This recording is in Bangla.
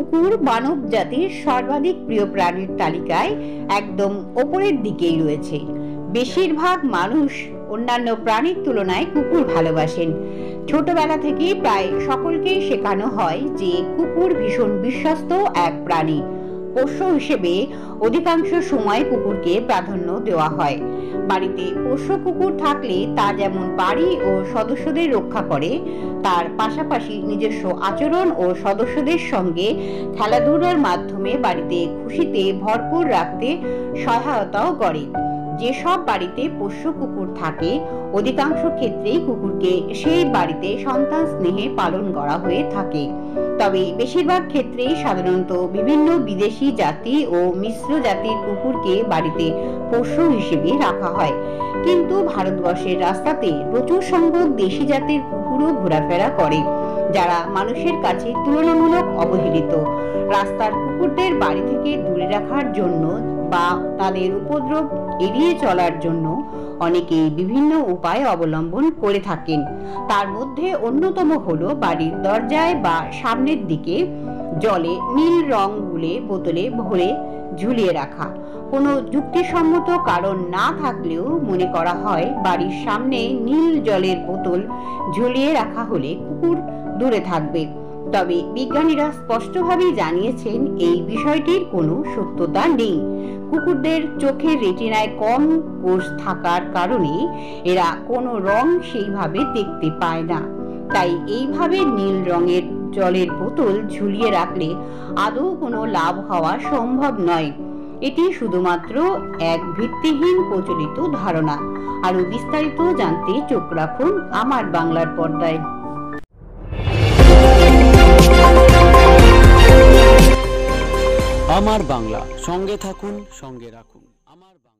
কুকুর মানব জাতির সর্বাধিক প্রিয় প্রাণীর তালিকায় একদম ওপরের দিকেই রয়েছে। বেশিরভাগ মানুষ অন্যান্য প্রাণীর তুলনায় কুকুর ভালোবাসেন। ছোটবেলা থেকে প্রায় সকলকেই শেখানো হয় যে কুকুর ভীষণ বিশ্বস্ত এক প্রাণী। পোষ্য হিসেবে অধিকাংশ সময় কুকুরকে প্রাধান্য দেওয়া হয়। বাড়িতে পোষ্য কুকুর থাকলে তা যেমন বাড়ি ও সদস্যদের রক্ষা করে, তার পাশাপাশি নিজস্ব আচরণ ও সদস্যদের সঙ্গে খেলাধুলার মাধ্যমে বাড়িতে খুশিতে ভরপুর রাখতে সহায়তাও করে। যেসব বাড়িতে পোষ্য কুকুর থাকে, অধিকাংশ ক্ষেত্রেই কুকুরকে সেই বাড়িতে সন্তান স্নেহে পালন করা হয়ে থাকে। তবে বেশিরভাগ ক্ষেত্রেই সাধারণত বিভিন্ন বিদেশি জাতি ও মিশ্র জাতির কুকুরকে বাড়িতে পোষ্য হিসেবে রাখা হয়। কিন্তু ভারতবর্ষের রাস্তাতে প্রচুর সংখ্যক দেশি জাতের কুকুরও ঘোরাফেরা করে, যারা মানুষের কাছে তুলনামূলক অবহেলিত। রাস্তার কুকুরদের বাড়ি থেকে দূরে রাখার জন্য বা তাদের উপদ্রব এড়িয়ে চলার জন্য অনেকেই বিভিন্ন উপায় অবলম্বন করে থাকেন। তার মধ্যে অন্যতম হলো বাড়ির দরজায় বা সামনের দিকে জলে নীল রং গুলে বোতলে ভরে ঝুলিয়ে রাখা। কোনো যুক্তিসম্মত কারণ না থাকলেও মনে করা হয় বাড়ির সামনে নীল জলের বোতল ঝুলিয়ে রাখা হলে কুকুর দূরে থাকবে। তবে বিজ্ঞানীরা স্পষ্টভাবেই জানিয়েছেন এই বিষয়টির কোনো সত্যতা নেই। কুকুরদের চোখের রেটিনায় কম কোষ থাকার কারণে এরা কোনো রং সেইভাবে দেখতে পায় না। তাই এইভাবে নীল রঙের জলের বোতল ঝুলিয়ে রাখলে আদৌ কোনো লাভ হওয়া সম্ভব নয়। এটি শুধুমাত্র এক ভিত্তিহীন প্রচলিত ধারণা। আরো বিস্তারিত জানতে চোখ রাখুন আমার বাংলার পর্দায়। আমার বাংলা, সঙ্গে থাকুন, সঙ্গে রাখুন। আমার বাংলা।